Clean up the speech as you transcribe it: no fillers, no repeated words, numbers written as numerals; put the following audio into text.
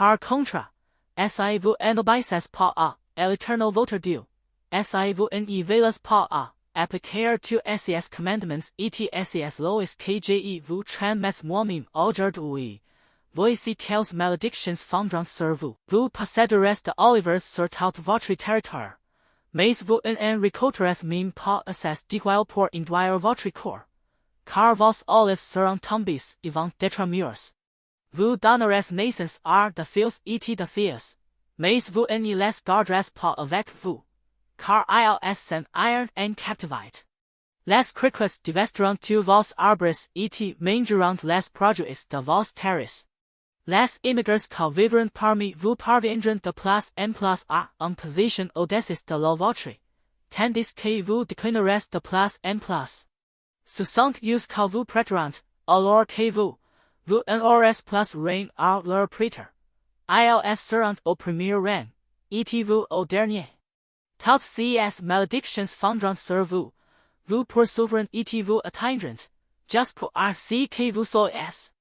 Par contra, si vous n'obéissez pas à l'éternel votre Dieu, si vous ne veillez pas à appliquer tous ses commandements et ses lois que je vous transmets moi-même aujourd'hui, voici quelles malédictions fondront sur vous. Vous posséderez de olivers sur tout votre territoire, mais vous n'en récolterez même pas assez d'huile pour induire votre corps, car vos olives seront tombées et vont détruire. Vous donnerez naissance à de fils et de filles, mais vous ne les garderez pas avec vous, car ils sont en captivité. Les criquets dévasteront tous vos arbres et mangeront les produits de vos terres. Les immigrants qui vivront parmi vous parviendront de place en place à une position au-dessus de la vôtre, tandis que vous déclinerez de place en place. Ce sont eux qui vous prêteront, alors que vous n'aurez plus rien à leur prêter. Ils seront au premier rang, et vous au dernier. Toutes ces malédictions fondront sur vous, vous poursuivront et vous atteindront, juste pour ce que vous soyez.